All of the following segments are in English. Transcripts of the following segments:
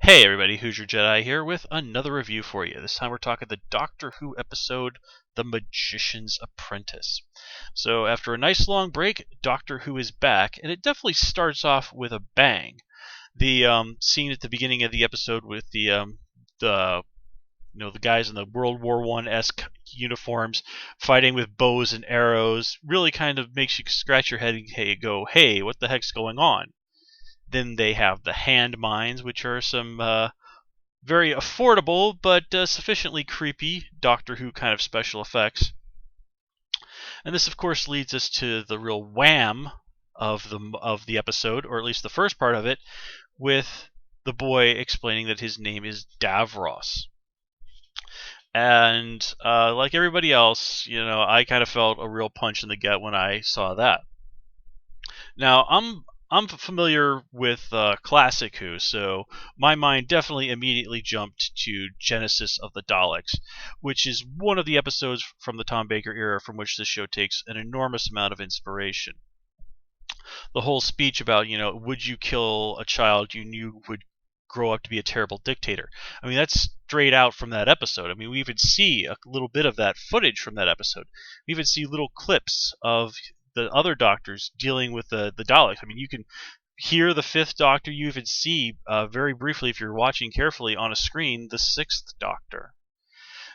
Hey everybody, Hoosier Jedi here with another review for you. This time we're talking the Doctor Who episode, The Magician's Apprentice. So after a nice long break, Doctor Who is back, and it definitely starts off with a bang. The scene at the beginning of the episode with the the guys in the World War I-esque uniforms fighting with bows and arrows really kind of makes you scratch your head and go, hey, what the heck's going on? Then they have the hand mines, which are some very affordable but sufficiently creepy Doctor Who kind of special effects. And this, of course, leads us to the real wham of the episode, or at least the first part of it, with the boy explaining that his name is Davros. And like everybody else, I kind of felt a real punch in the gut when I saw that. Now, I'm familiar with classic Who, so my mind definitely immediately jumped to Genesis of the Daleks, which is one of the episodes from the Tom Baker era from which this show takes an enormous amount of inspiration. The whole speech about, would you kill a child you knew would grow up to be a terrible dictator? I mean, that's straight out from that episode. I mean, we even see a little bit of that footage from that episode. We even see little clips of the other doctors dealing with the Daleks. I mean, you can hear the fifth Doctor. You even see very briefly, if you're watching carefully on a screen, the sixth Doctor.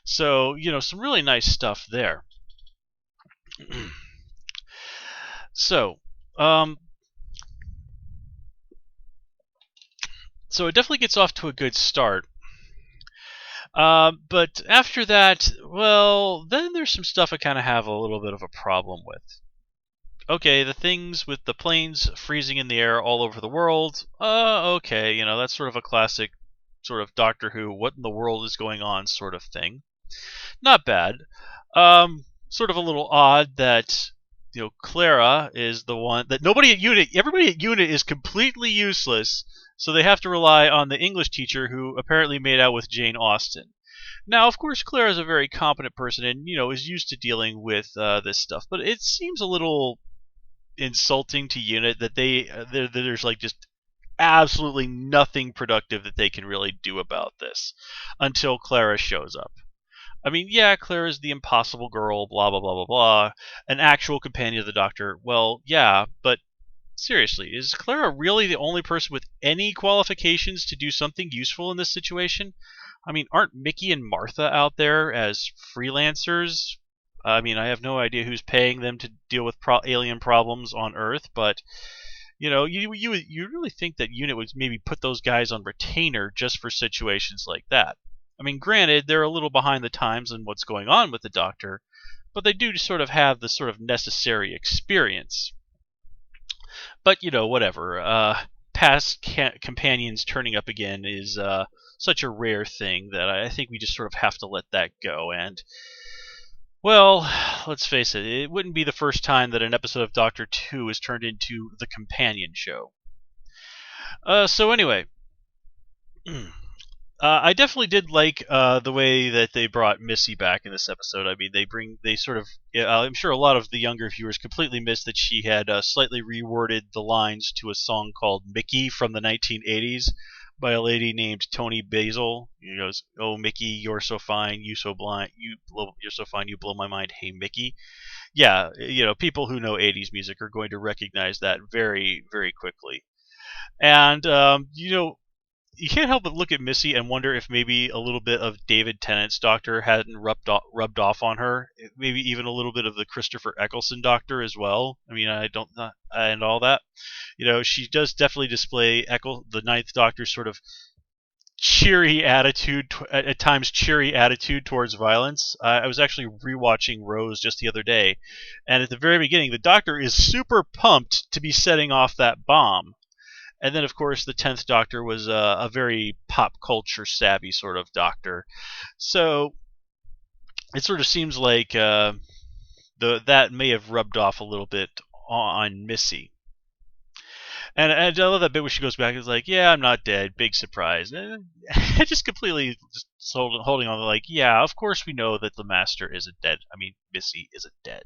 So, some really nice stuff there. So, so it definitely gets off to a good start. But after that, well, then there's some stuff I kind of have a little bit of a problem with. Okay, the things with the planes freezing in the air all over the world, okay, that's sort of a classic sort of Doctor Who, what in the world is going on sort of thing. Not bad. Sort of a little odd that, Clara is the one that everybody at Unit is completely useless, so they have to rely on the English teacher who apparently made out with Jane Austen. Now, of course, Clara is a very competent person and, is used to dealing with this stuff, but it seems a little insulting to Unit that there's like just absolutely nothing productive that they can really do about this until Clara shows up. I mean, yeah, Clara's the impossible girl, blah, blah, blah, blah, blah, an actual companion of the Doctor. Well, yeah, but seriously, is Clara really the only person with any qualifications to do something useful in this situation? I mean, aren't Mickey and Martha out there as freelancers? I mean, I have no idea who's paying them to deal with alien problems on Earth, but you really think that Unit would maybe put those guys on retainer just for situations like that. I mean, granted, they're a little behind the times in what's going on with the Doctor, but they do sort of have the sort of necessary experience. But, whatever. Past companions turning up again is such a rare thing that I think we just sort of have to let that go. And, well, let's face it, it wouldn't be the first time that an episode of Doctor Who is turned into the companion show. So anyway, I definitely did like the way that they brought Missy back in this episode. I mean, I'm sure a lot of the younger viewers completely missed that she had slightly reworded the lines to a song called Mickey from the 1980s by a lady named Toni Basil. He goes, "Oh Mickey, you're so fine, you're so fine, you blow my mind. Hey Mickey." Yeah, people who know 80s music are going to recognize that very, very quickly. And you can't help but look at Missy and wonder if maybe a little bit of David Tennant's Doctor hadn't rubbed off on her. Maybe even a little bit of the Christopher Eccleston Doctor as well. I mean, and all that. She does definitely display the Ninth Doctor's sort of cheery attitude, at times cheery attitude towards violence. I was actually rewatching Rose just the other day, and at the very beginning, the Doctor is super pumped to be setting off that bomb. And then, of course, the 10th Doctor was a very pop culture savvy sort of Doctor. So it sort of seems like that may have rubbed off a little bit on Missy. And I love that bit where she goes back and is like, "Yeah, I'm not dead. Big surprise." And just completely just holding on to like, "Yeah, of course we know that the Master isn't dead. I mean, Missy isn't dead."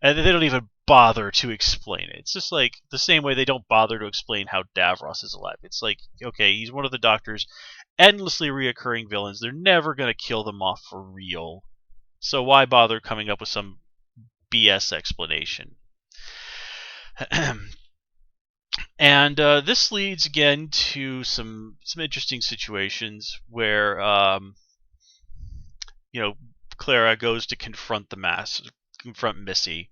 And they don't even bother to explain it. It's just like the same way they don't bother to explain how Davros is alive. It's like, okay, he's one of the Doctor's endlessly reoccurring villains. They're never going to kill them off for real. So why bother coming up with some BS explanation? And this leads again to some interesting situations where Clara goes to confront confront Missy,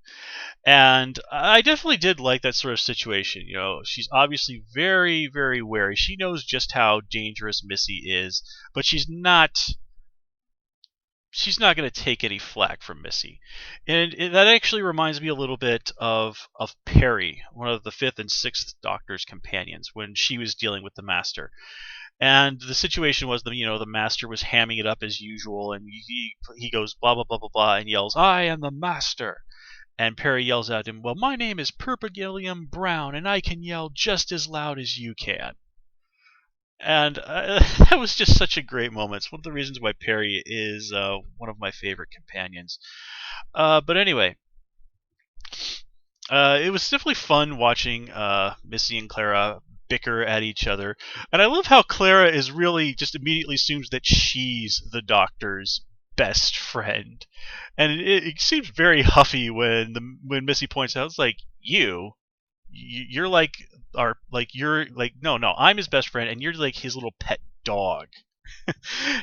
and I definitely did like that sort of situation. She's obviously very, very wary. She knows just how dangerous Missy is, but she's not going to take any flack from Missy. And that actually reminds me a little bit of Perry, one of the 5th and 6th Doctor's companions, when she was dealing with the Master. And the situation was the Master was hamming it up as usual, and he goes blah blah blah blah blah and yells, "I am the Master." And Perry yells at him, "Well, my name is Perpigillium Brown, and I can yell just as loud as you can." And that was just such a great moment. It's one of the reasons why Perry is one of my favorite companions. But anyway, it was definitely fun watching Missy and Clara bicker at each other. And I love how Clara is really just immediately assumes that she's the Doctor's best friend. And it seems very huffy when Missy points out, it's like, you're like you're like, no, I'm his best friend and you're like his little pet dog.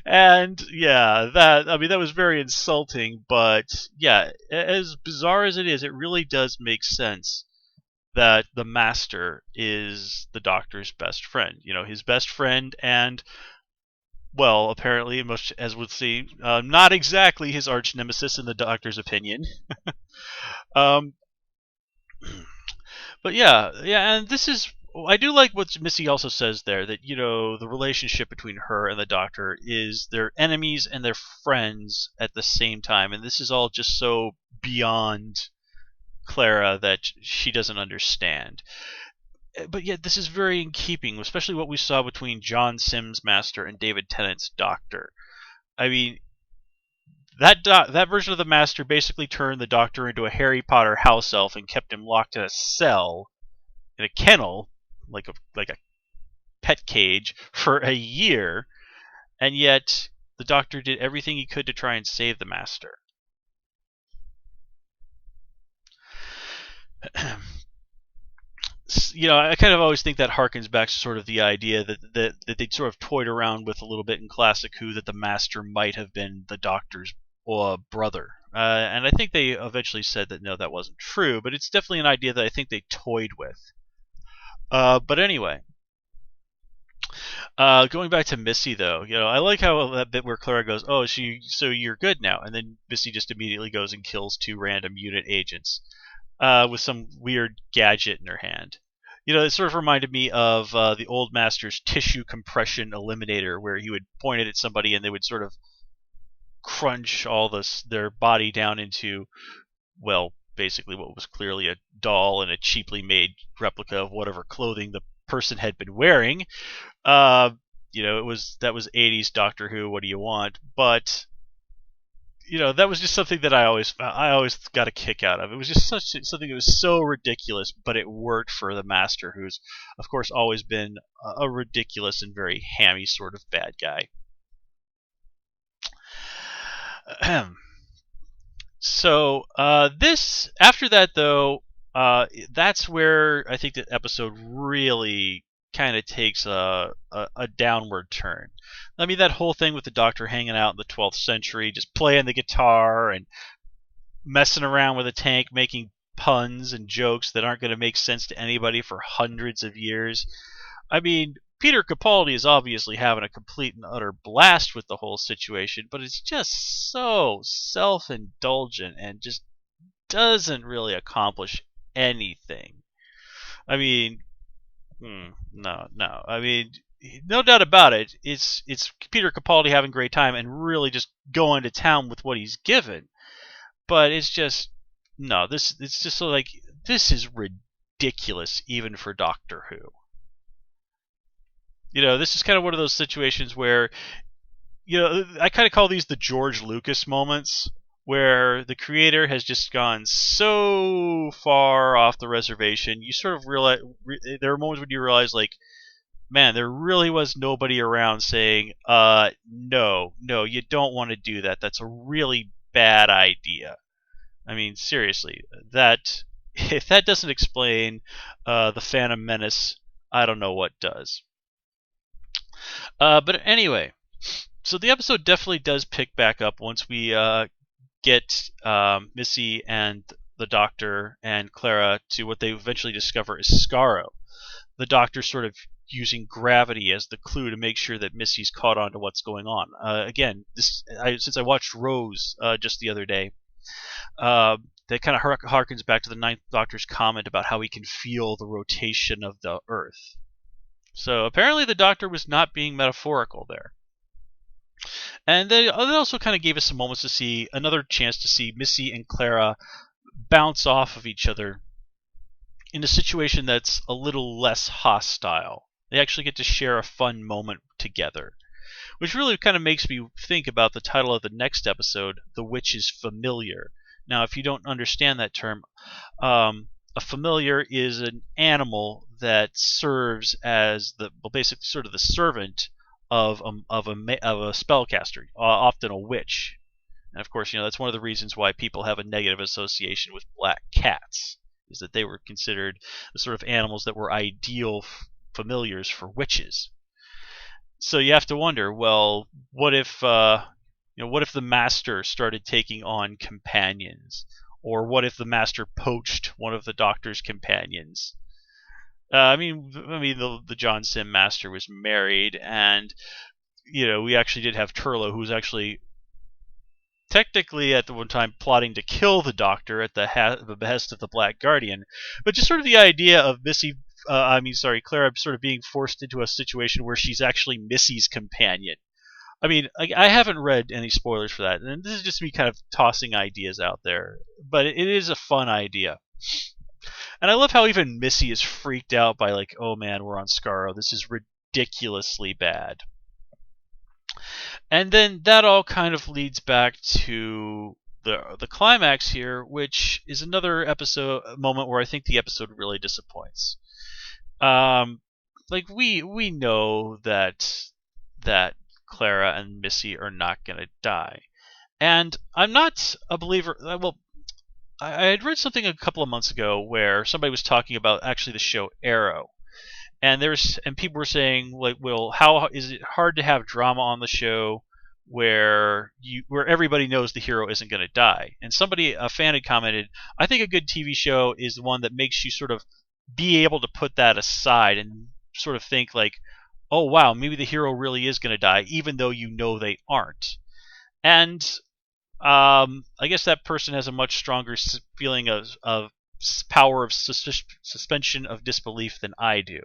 And yeah, that was very insulting, but yeah, as bizarre as it is, it really does make sense that the Master is the Doctor's best friend. His best friend, and well, apparently, much as we'll see, not exactly his arch nemesis in the Doctor's opinion. um, But yeah, and I do like what Missy also says there, that the relationship between her and the Doctor is they're enemies and they're friends at the same time, and this is all just so beyond Clara that she doesn't understand. But yet this is very in keeping, especially what we saw between John Sims' Master and David Tennant's Doctor. I mean, that version of the Master basically turned the Doctor into a Harry Potter house elf and kept him locked in a cell, in a kennel, like a pet cage, for a year, and yet the Doctor did everything he could to try and save the Master. I kind of always think that harkens back to sort of the idea that they'd sort of toyed around with a little bit in Classic Who, that the Master might have been the Doctor's brother. And I think they eventually said that no, that wasn't true, but it's definitely an idea that I think they toyed with. But anyway, going back to Missy, though, I like how that bit where Clara goes, "Oh, so you're good now," and then Missy just immediately goes and kills 2 random unit agents with some weird gadget in her hand. It sort of reminded me of the old Master's tissue compression eliminator, where he would point it at somebody and they would sort of crunch their body down into, well, basically what was clearly a doll and a cheaply made replica of whatever clothing the person had been wearing. That was 80s Doctor Who. What do you want? But that was just something that I always got a kick out of. It was just something that was so ridiculous, but it worked for the Master, who's of course always been a ridiculous and very hammy sort of bad guy. So this after that though, that's where I think the episode really kind of takes a downward turn. I mean, that whole thing with the Doctor hanging out in the 12th century, just playing the guitar and messing around with a tank, making puns and jokes that aren't going to make sense to anybody for hundreds of years. I mean, Peter Capaldi is obviously having a complete and utter blast with the whole situation, but it's just so self-indulgent and just doesn't really accomplish anything. I mean, no. I mean, no doubt about it. It's Peter Capaldi having a great time and really just going to town with what he's given. But it's just no. It's just so like this is ridiculous even for Doctor Who. This is kind of one of those situations where I kind of call these the George Lucas moments, where the creator has just gone so far off the reservation. You sort of realize there are moments when you realize, like, man, there really was nobody around saying, no, you don't want to do that. That's a really bad idea. I mean, seriously, that if that doesn't explain the Phantom Menace, I don't know what does. But anyway, so the episode definitely does pick back up once we get Missy and the Doctor and Clara to what they eventually discover is Skaro. The Doctor sort of using gravity as the clue to make sure that Missy's caught on to what's going on. Again, since I watched Rose just the other day, that kind of harkens back to the Ninth Doctor's comment about how he can feel the rotation of the Earth. So apparently the Doctor was not being metaphorical there. And then it also kind of gave us some moments to see another chance to see Missy and Clara bounce off of each other in a situation that's a little less hostile. They actually get to share a fun moment together, which really kind of makes me think about the title of the next episode, The Witch is Familiar. Now, if you don't understand that term, a familiar is an animal that serves as basically sort of the servant of a spellcaster, often a witch. And of course, that's one of the reasons why people have a negative association with black cats, is that they were considered the sort of animals that were ideal familiars for witches. So you have to wonder, well, what if the master started taking on companions, or what if the master poached one of the Doctor's companions? I mean, the John Sim master was married, and we actually did have Turlo, who was actually technically at the one time plotting to kill the Doctor at the behest of the Black Guardian. But just sort of the idea of Clara sort of being forced into a situation where she's actually Missy's companion. I mean, I haven't read any spoilers for that, and this is just me kind of tossing ideas out there. But it is a fun idea. And I love how even Missy is freaked out by, like, oh man, we're on Skaro. This is ridiculously bad. And then that all kind of leads back to the climax here, which is another moment where I think the episode really disappoints. Like we know that Clara and Missy are not going to die, and I'm not a believer. Well, I had read something a couple of months ago where somebody was talking about actually the show Arrow. And people were saying, like, well, how is it hard to have drama on the show where everybody knows the hero isn't going to die? And a fan had commented, I think a good TV show is the one that makes you sort of be able to put that aside and sort of think like, oh wow, maybe the hero really is going to die, even though you know they aren't. And I guess that person has a much stronger feeling of power of suspension of disbelief than I do.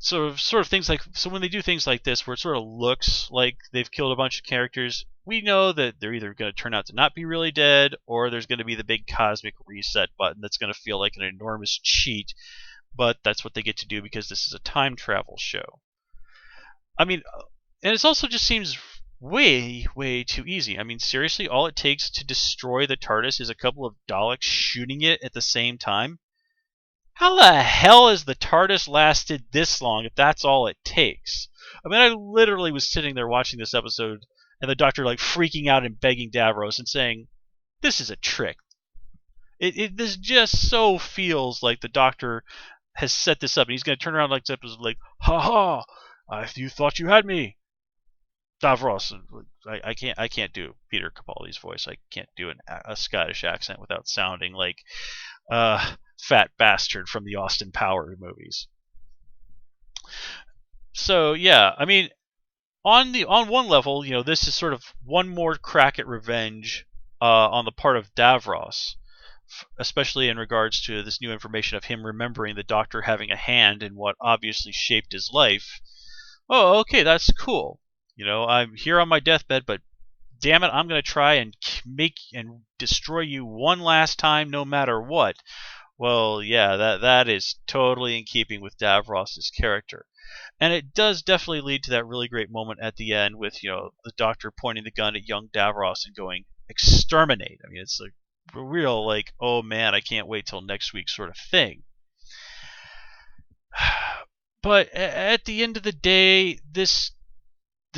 Sort of things like, so when they do things like this where it sort of looks like they've killed a bunch of characters, we know that they're either going to turn out to not be really dead, or there's going to be the big cosmic reset button that's going to feel like an enormous cheat, but that's what they get to do because this is a time travel show. I mean, and it also just seems way too easy. I mean, seriously, all it takes to destroy the TARDIS is a couple of Daleks shooting it at the same time? How the hell has the TARDIS lasted this long if that's all it takes? I mean, I literally was sitting there watching this episode and the Doctor like freaking out and begging Davros and saying, this is a trick. This just so feels like the Doctor has set this up and he's going to turn around like this episode like, ha ha, you thought you had me. Davros, I can't do Peter Capaldi's voice. I can't do a Scottish accent without sounding like fat bastard from the Austin Powers movies. So yeah, I mean, on one level, this is sort of one more crack at revenge on the part of Davros, especially in regards to this new information of him remembering the Doctor having a hand in what obviously shaped his life. Oh, okay, that's cool. I'm here on my deathbed, but damn it, I'm going to try and make and destroy you one last time no matter what. Well, yeah, that is totally in keeping with Davros's character. And it does definitely lead to that really great moment at the end with, the Doctor pointing the gun at young Davros and going, exterminate. I mean, it's a real like, oh man, I can't wait till next week sort of thing. But at the end of the day, this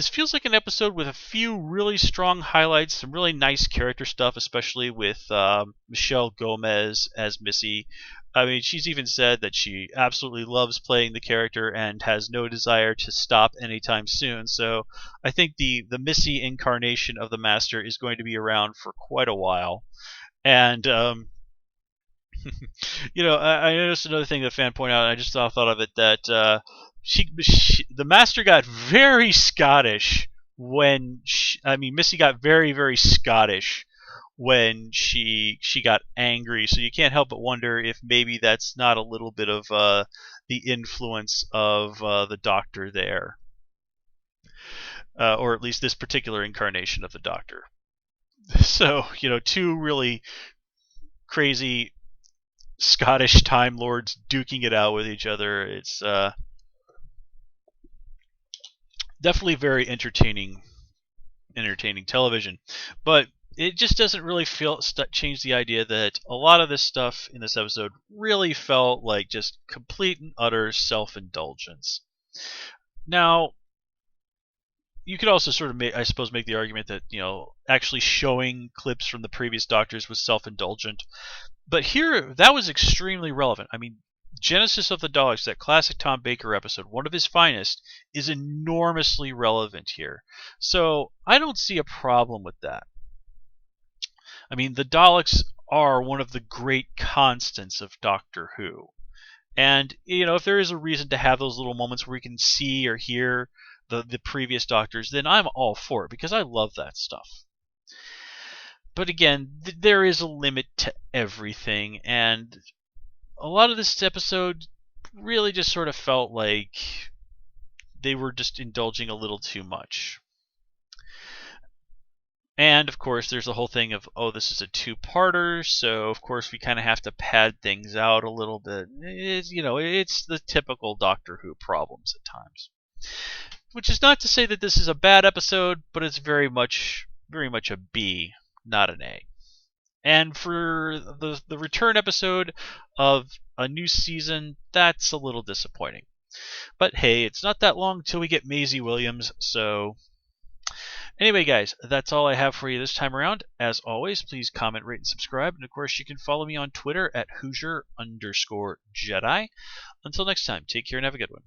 feels like an episode with a few really strong highlights, some really nice character stuff, especially with Michelle Gomez as Missy. I mean, she's even said that she absolutely loves playing the character and has no desire to stop anytime soon. So I think the Missy incarnation of the Master is going to be around for quite a while. And I noticed another thing that a fan pointed out, and I just thought of it, that the Master got very Scottish when Missy got very, very Scottish when she got angry. So you can't help but wonder if maybe that's not a little bit of the influence of the Doctor there, or at least this particular incarnation of the Doctor. So two really crazy Scottish Time Lords duking it out with each other. It's definitely very entertaining television, but it just doesn't really change the idea that a lot of this stuff in this episode really felt like just complete and utter self-indulgence. Now, you could also sort of make the argument that actually showing clips from the previous Doctors was self-indulgent, but here that was extremely relevant. I mean, Genesis of the Daleks, that classic Tom Baker episode, one of his finest, is enormously relevant here. So I don't see a problem with that. I mean, the Daleks are one of the great constants of Doctor Who. And, if there is a reason to have those little moments where we can see or hear the previous Doctors, then I'm all for it, because I love that stuff. But again, there is a limit to everything, and a lot of this episode really just sort of felt like they were just indulging a little too much. And of course, there's the whole thing of, oh, this is a two-parter, so of course we kind of have to pad things out a little bit. It's the typical Doctor Who problems at times. Which is not to say that this is a bad episode, but it's very much a B, not an A. And for the return episode of a new season, that's a little disappointing. But hey, it's not that long till we get Maisie Williams, so anyway, guys, that's all I have for you this time around. As always, please comment, rate, and subscribe. And of course, you can follow me on Twitter at Hoosier_Jedi. Until next time, take care and have a good one.